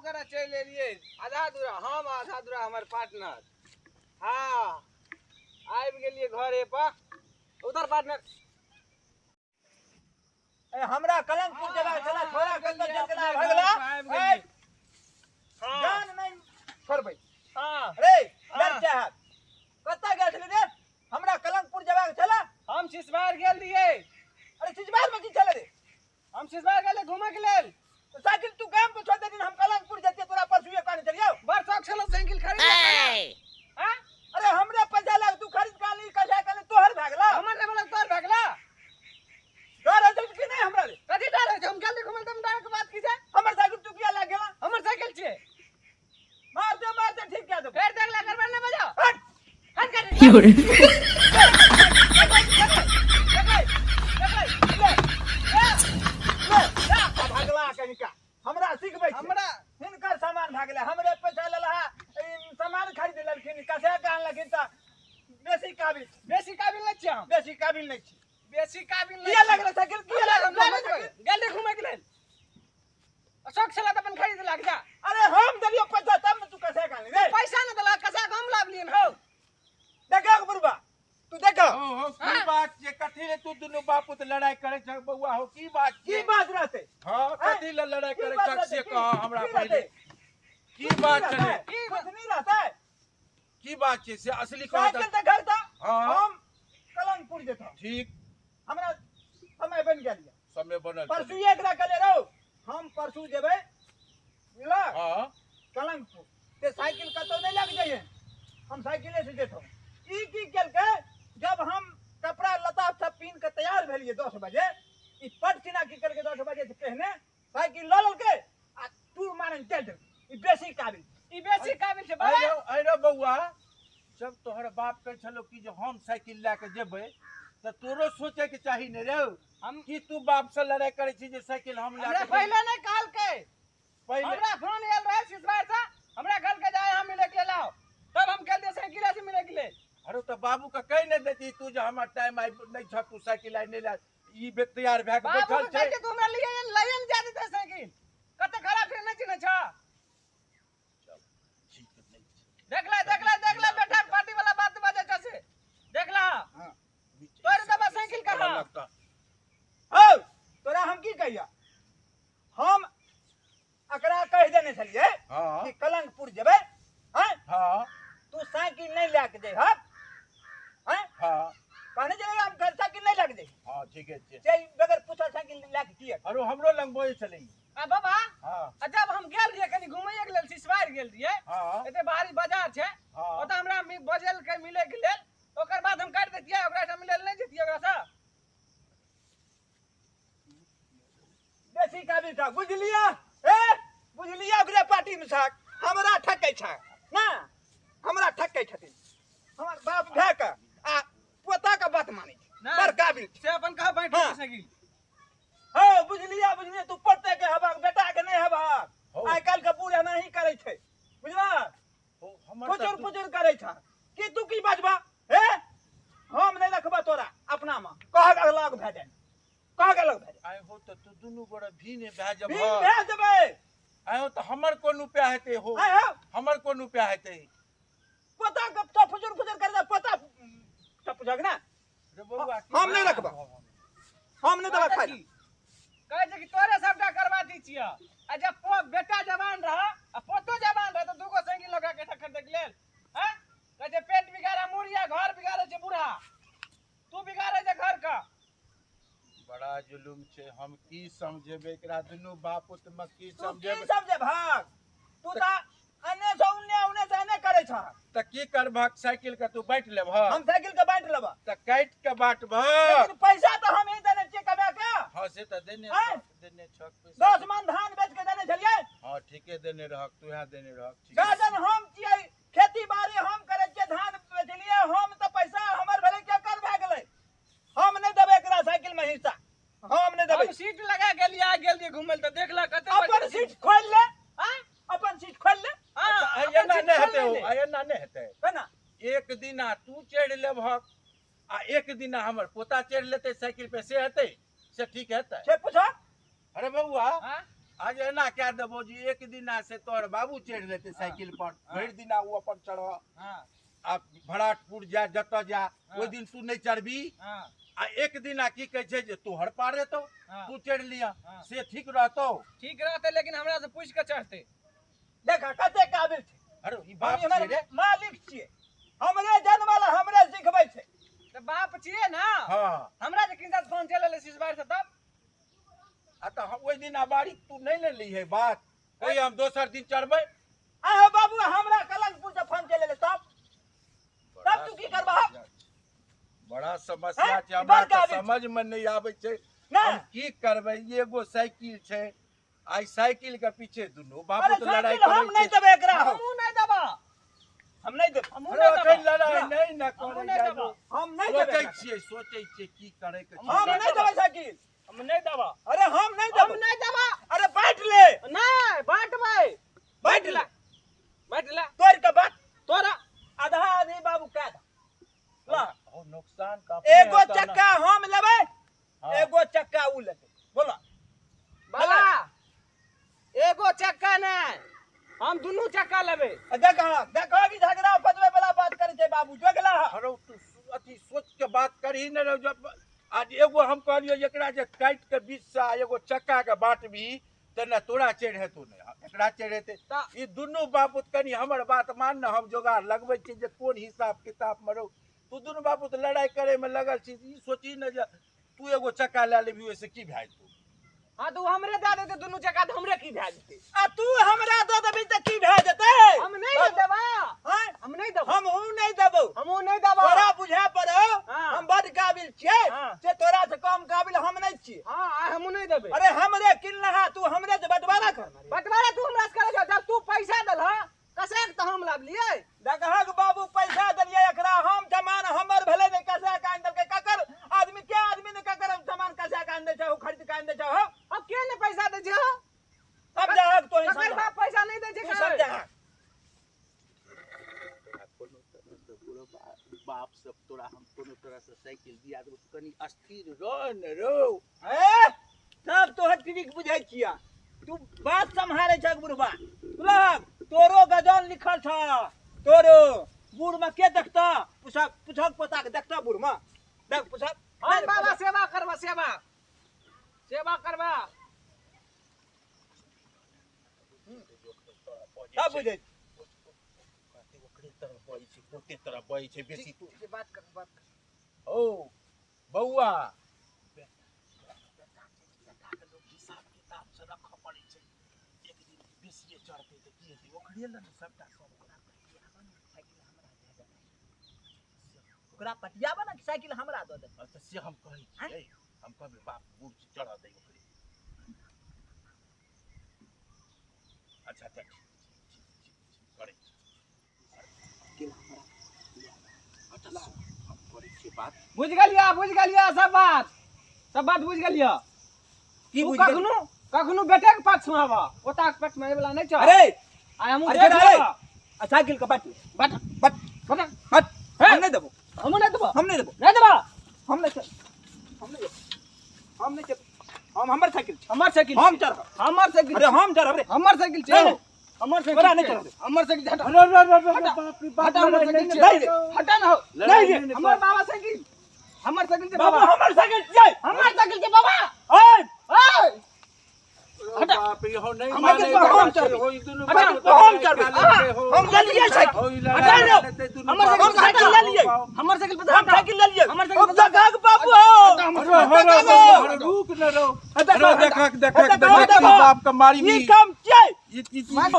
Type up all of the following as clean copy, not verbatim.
करा चल एलिए आधा दूरा हम आधा दूरा हमर पार्टनर। हाँ आबि गेलिए घरे पर उधर पार्टनर हमरा कलंकपुर जगह चला छोरा के तो जंगला भगला जान नहीं छोड़बै। हां रे डर चाहत कत्ता गेल छली रे हमरा कलंकपुर जगह चला हम सिसवार गेल रहिए। अरे सिजबार में की चले रे हम सिसवार गेले घुमे के लेल तो साइकिल तू काम पे छोड़ दे दिन हम कलंकपुर जते तोरा परसुए काने चलियो बड़ शौक छलो साइकिल खरीद हां अरे हमरे पैसा लाग तू खरीद का ली कजा काने तोहर भागला हमर ने बोला तोर भागला डर है कि नहीं हमरा रे कथि डर है हम गेल घुमे तुम डर के बात की जाय हमर साइकिल तू किया लाग गेला हमर साइकिल छे मार दे ठीक क्या दो फेर देखला करबा न बजाओ हट हट कर योरे भागला कनिका हमरा सिखबै हमरा हिनकर सामान भागले हमरे पैसा ललहा सामान खरीद लेलखिन कसे कान लखिन त बेसी काबिल नहीं छे हम बेसी काबिल नहीं छी बेसी काबिल नहीं किया लगल साइकिल किया लगल गेल घुमे के लेल अशोक छला त अपन खरीद लाग जा। अरे हम दलियो पैसा तब न तू कसे कान रे पैसा न दला कसा हम लाभ लियन हो देखा बुरबा तू देखा हो की बात जे कथि ले तू दुनु बापू त लड़ाई करे छ बउआ हो की बात रहते हां कथि ले लड़ाई करे छ से कह हमरा पहले की बात चले कुछ नहीं रहता है की बात छे से असली कह साइकिल त घर था हां हम कलंकपुर जेता ठीक हमरा समय बन गेल समय बनल परसू एकरा कले रहो हम परसू जेबै मिला हां कलंकपुर ते साइकिल कतो नहीं लग जाइए हम साइकिले से जेतो ई की केल के जब हम कपड़ा लता सब पीन के तैयार भेलिए 10 बजे ई पट चिना की करके 10 बजे से पहले साइकिल ल लेल के आ टूर मारन चल दे ई बेसी काबिल छे बाबा अरे बउआ जब तोहर बाप कह छलो कि जो हम साइकिल लेके जेबै त तोरो सोचे के चाही ने रे हम कि तू बाप से लड़ाई करे छी जे साइकिल हम हमरा लेके पहले नहीं काल के पहले हमरा फोन आयल रहे सिसवार से हमरा घर के जाए हम मिले के लाओ तब हम कल दे साइकिल से मिले के ले। अरे तो बाबू का कह नहीं देती तू जो हमार टाइम आई नहीं छ तू साइकिल आई नहीं ला ई तैयार भए के बाबू बैठल कह छै के तू हमरा लिए लाइन जा देते साइकिल कते खराब से नहीं चिन्ह छ देखला बेटा पार्टी वाला बात बाजे छ देखला हां तोर दबा साइकिल कहा लगता हो तोरा हम की कहिया हम अकरा कह देने छलिए हां कि कलंकपुर जेबै हैं हां तू साइकिल नहीं लेके दे हैं हां कहने चलेगा हम घर साइकिल नहीं लेके दे हां ठीक है से बगैर पूछा साइकिल लेके किए अरे हमरो लंग बोए चले आ बाबा हां जब हम गेल रिए कनी घुमैए के लेल सिसवार गेल रिए हां एते बाहरी बाजार छै हां ओता हमरा बजेल के मिले के लेल ओकर बाद हम काट देतिए ओकरा से मिले नहीं जतिए ओकरा से बेसी काबिल था बुझलिया बुझलिया ओकरे पार्टी में छक हमरा ठकै छ ना हमरा ठकै छथिन हमर बाप भए के आ पोता के बात मानै छै बड़ काबिल से अपन कहा बैठ हाँ। साइकिल हो बुझलिया तू पढ़ते के हवा बेटा के नहीं हवा आइ काल के बूढ़ा नहीं करे छै बुझला हमर पुचुर करे छ कि तू की बजबा हम नहीं रखबा तोरा अपना में कह के लग भए जाए आइ हो तो तू दुनु गोरा भी ने भए जब भी भए जेबै आइ हो तो हमर कोन उपाय हेते हो आइ हो हमर कोन उपाय हेते पता कब तो फुजुर कर दे पता सब पूछक ना रे बउआ हम नहीं रखबा हम नहीं दवा खाई कहे छै कि तोरे सबटा करवा दी छियै आ जब बेटा जवान रहा आ पोतो जवान रहा तो दूगो साइकिल लगा के ठक्कर देख लेल हैं कहे छै पेट बिगाड़ा मुड़िया घर बिगाड़े छै बूढ़ा तू बिगाड़े छै घर का बड़ा जुलुम छे हम की समझेबे एकरा दुनु बाप पुत में की तू की समझेबे समझे भाग तू ता अन्य से उन्ने से अन्य करे छ त की करबक साइकिल के तू बैठ लेब हम साइकिल के बांट लेबा त काट के बाटब लेकिन पैसा तो हम ही देने छियै कमा के हां से त देने हैं? देने छक पैसा 10 मन धान बेच के देने छलिए हां ठीके देने रहक तू यहां देने रहक ठीक गाजन हम छियै खेती बाड़ी हम करे छियै धान बेचलिए हम तो पैसा हमर भले क्या कर भए गेलै हम नहीं देबै एकरा साइकिल में हिस्सा हम नहीं देबै हम सीट लगा गेलिए आ गेलिए घुमल त देखला कते अपन सीट खोल ले हां अपन सीट खोल ले आइ ना नहीं हेते हो आइ ना नहीं हेते है ना एक दिना तू चढ़ लेबहक आ एक दिना हमर पोता चढ़ लेते साइकिल पे से हेते से ठीक हेते से पूछो अरे बउआ हां आज एना क्या देबो जी एक दिना से तोहर बाबू चढ़ लेते साइकिल पर भर दिना वो अपन चढ़ हां आ भराटपुर जा जत जा ओइ दिन तू नहीं चढ़बी हां आ एक दिना की कहे छै जे तोहर पार रहतो हाँ। तू चढ़ लिया हाँ। से ठीक रहतो ठीक रहते लेकिन हमरा से पूछ के चढ़ते देखा कते काबिल छै अरे ई हम बाप छै हमर रे मालिक छियै हमरे जन्मला हमरे सिखबै छै तो बाप छिए ना हां हमरा जे किनता फोन चले ले सिसबार से तब आ त हम ओइ दिन बारी तू नहीं ले ली है बात कही हम दोसर दिन चढ़बै आहो बाबू हमरा कलंकपुर से फोन चले ले तब तू की करबा बड़ा समस्या हैं? छै हमरा बड़का त आदमी समझ में नहीं आबै छै ना हम की करबै एगो साइकिल छै आई साइकिल के पीछे दुनू बाबू अरे तो लड़ाई साइकिल हम नहीं देबे एकरा हमू नहीं दबा हम नहीं देब हमू अरे नहीं अखन दबा लड़ाई ना। नहीं न हमू करे नहीं जाबो दबा हम नहीं देबे सोचै छियै की करे के हम नहीं देबे साइकिल हम नहीं दबा अरे हम नहीं हम देब नहीं दबा अरे बैठ ले नहीं बांटबै बैठ ले बैठ ले तोड़ के बैठ तोरा आधा आधी बाबू का ला और नुकसान का एगो चक्का हम लेबै हाँ। एगो चक्का उ लेतै बोला बाबा एगो चक्का नहीं हम दोनों चक्का लेबे देखो कि झगड़ा फजवे वाला बात करे छै बाबू जो गेला अरे तू अथी सोच के बात करही न रहो जब आज एगो हम कहलियो एकरा जे काट के बीच से एगो चक्का के बांटबी त न तोरा चढ़ हेतौ ने एकरा चढ़ हेतै ई दुनू बापूत कनी हमर बात मान न हम जोगाड़ लगबै छी जे कोन हिसाब किताब में रहो तू दुनू बापूत लड़ाई करे में लगल छी ई सोची न जे तू एगो चक्का ले लेबी ओइसे की भए जेतौ हां तू हमरे दे देते दोनों चक्का तो हमरे की भए जेते आ तू हमरा दऽ देबी त की भए जेतै हम नहीं देबा हैं हम नहीं देबा हम उ नहीं देबो हमू नहीं देबा तोरा बुझा पड़ो हाँ। हम बड़ काबिल छियै हाँ। से तोरा से कम काबिल हम नहीं छियै हां हमू नहीं देबे अरे हमरे किनलहा तू हमरे से बंटवारा कर बंटवारा तू हमरा से करे जब तू पैसा देलह कसे तो हम लाभ लिए देखहक बाबू पैसा देलियै एकरा हम सामान हमर भेलै ने कसा का अंदर के ककर आदमी के आदमी ने ककर सामान कसा का अंदर छै खरीद के अंदर छै हो अब के ने पैसा दे जे सब जहक तो ही ककर बाप पैसा नहीं दे जे तू सब जहक बाप सब तोरा हम कोनो तरह से साइकिल दिया देबो कनी अस्थिर रह न रो ए सब तोहर ट्रिक बुझै छिया तू बात संभाले छै बुढ़वा तुलक तोरो गजन लिखल छ तोरो बूढ़ में के देखता पुछक पोता के देखता बूढ़ में देख पुछक हम बाबा सेवा करबा सेवा सेवा करबा सब बुझै ओते तरह बई छै बेसी तू बात कर ओ बौआ हिसाब किताब से रखऽ पड़ै छै एक दिन बेसी चढ़तै त की हेतै ओकरे ल सबटा सब ओकरा पटियाबा ना साइकिल हमरा दऽ दे अच्छा से हम कहै छियै हम कहबै बाप बूढ़ चढ़ा दे ओकरे अच्छा ठीक करे अच्छा हम करे छी बात बुझ गेलिया सब बात बुझ गेलिया की तू बुझ कखनो कखनो बेटे के पक्ष में आवा ओता के पक्ष में आवे वाला नहीं छ अरे आ हमू अरे, देख अरे। लेबा साइकिल का बट बट बट बट हट हे। हम नहीं देबो हमू नहीं देबा हम नहीं देबो नहीं देबा हम नहीं हम नहीं हम नहीं हम हमर साइकिल छै। हमर साइकिल हम चढ़ हमर साइकिल अरे हम चढ़ब रे हमर साइकिल नहीं, छै नहीं। हमर तोरा साइकिल नहीं छै। चढ़ब हमर साइकिल हटा बाप रे बाप हटा हमर साइकिल नहीं छै। रे। हटा ना हो नहीं रे। हमर बाबा साइकिल हमर साइकिल छै बाबू बाबा हमर साइकिल छै हमर साइकिल छै बाबा ओए ओए हटा। बाप रे हो नहीं हम माने साइकिल पर हम चढ़बे। हो ई दुनू हटा, बाप हम चढ़बे। हम ले लिए साइकिल हो ई हटा लड़ा लो। लेते दुनू हमर बाप साइकिल साइकिल ले लिए हमर साइकिल पे हम साइकिल ले लिए हमर साइकिल अब जगह बाबू अरे रुक न रो अरे देखक बाप का मारी ई भी काम छै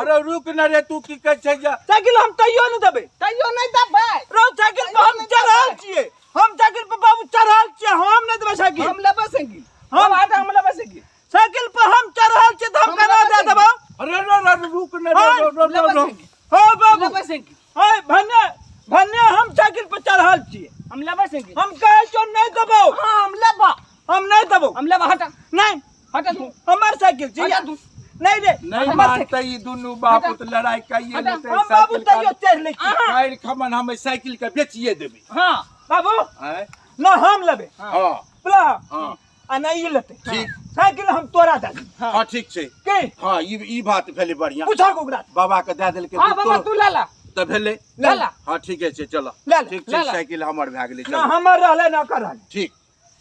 अरे रुक न रे तू की कहै छै जा साइकिल हम तैयो नहीं देबे तैयो नहीं देबै रो साइकिल पे हम चढ़ल छियै हम साइकिल पे बाबू चढ़ल छियै हम नहीं देबे साइकिल हम लेबै साइकिल हम हटा हम लेबै साइकिल साइकिल पे हम चढ़ल छियै त हम हम केना लेबै दे देबो अरे रुक न रो लेबै साइकिल हो बाबू लेबै साइकिल ओए भन्ने हम साइकिल पे चढ़ल छियै हम लेबै साइकिल हम कहै छौ नहीं देबो हां हम लेबै हम नहीं देबो हम लेबै हटा नहीं हटा तू हमर साइकिल छै हटा तू नहीं रे नहीं हमर मानते ई दुनू बाप तो लड़ाई कइए हटा। लेते हम बाबू तैयो चढ़ ले छी काइल खमन हम साइकिल के बेचिए देबे हां बाबू हैं न हम लेबे हां प्ला हां आ नहीं लेते ठीक। साइकिल हम तोरा दे दी हाँ ठीक छै के हाँ ई बात भेलै बढ़िया पूछो ओकरा बाबा के दे देलकै हाँ बाबा तू ले ला त भेलै ले ला हाँ ठीके छै चलो ले ले, ठीक ले छै ला। साइकिल हमर भए गेलै ना चलो हमर रहले ना कर रहले ठीक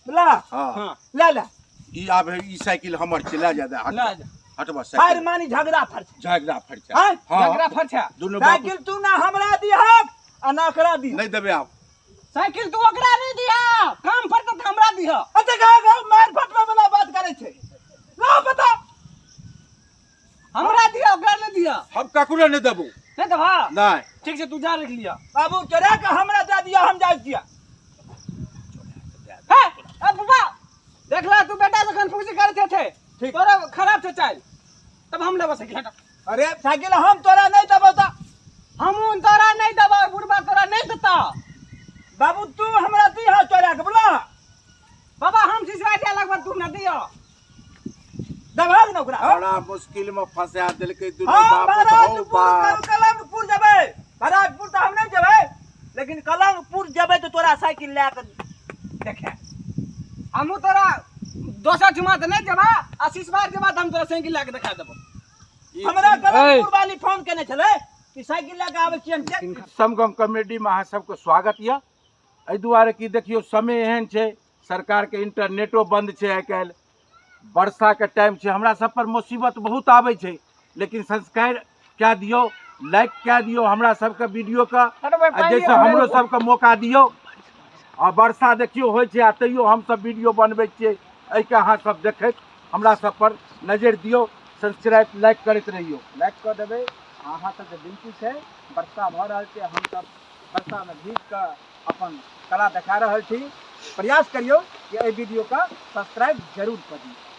ला हाँ हाँ ले ले ई आब ई साइकिल हमर छै ले जा दे ले जा हटबा फार साइकिल मानी झगड़ा फर झगड़ा फरचा हाँ? झगड़ा फरछा दुनू बाप साइकिल तू ना हमरा दिहक आ ना ओकरा दिहक नहीं देबे आब साइकिल तू ओकरा नहीं दिहा काम पर तो हमरा दिहा अच्छा कहा मार फटवा वाला बात करे छे ला बता हमरा दिहा ओकरा नहीं दिहा हम ककरो नहीं देबू नहीं देबा नहीं ठीक से तू जा रख लिया बाबू चोरा के हमरा दे दिया हम जाय दिया है अब बाबा देख ला तू बेटा जखन खुशी करते थे ठीक। तोरा खराब से चाल तब हम लेबा साइकिल हटा अरे साइकिल हम तोरा नहीं देबो त हम उन तोरा नहीं देबा बुढ़बा तोरा नहीं देता बाबू तू हमरा दिहा चोरा के बोला बाबा हम सिसवा दिया लगभग तू ना दिया दबाग न ओकरा बड़ा मुश्किल में फंसा देलकै दुनू हम बाप हौ बाप कलंगपुर जबै बराजपुर त हम नहीं जबै लेकिन कलंगपुर जबै तो तोरा साइकिल ले के देखे हमू तोरा दोसर जुमा त नहीं जबा आशीष बार के बाद हम तोरा साइकिल लाके दिखा देबो हमरा कलंगपुर वाली फोन केने छले कि साइकिल ले के आबै छियन समगम कॉमेडी में अहाँ सबके स्वागत यऽ एहि दुआरे कि देखियो समय एहन छै सरकार के इंटरनेटो बंद छै आइ काल्हि वर्षा के टाइम छै हमरा सब पर मुसीबत बहुत आबै छै लेकिन संस्कार कए दियौ लाइक कए दियौ हमरा सबके वीडियो के आ जैसे हमरो सबके मौका दियौ आ वर्षा देखियो होइ छै आ तैयो हमसब वीडियो बनबै छियै एहिके अहाँ सब देखैत हमरा सब पर नजरि दियौ सब्सक्राइब लाइक करैत रहियौ लाइक कर देबै अहाँ सबके विनती छै वर्षा भऽ रहल छै हम सब वर्षा में भीग के अपन कला देखा रहल छी प्रयास करियौ कि एहि वीडियो का सब्सक्राइब जरूर करियौ।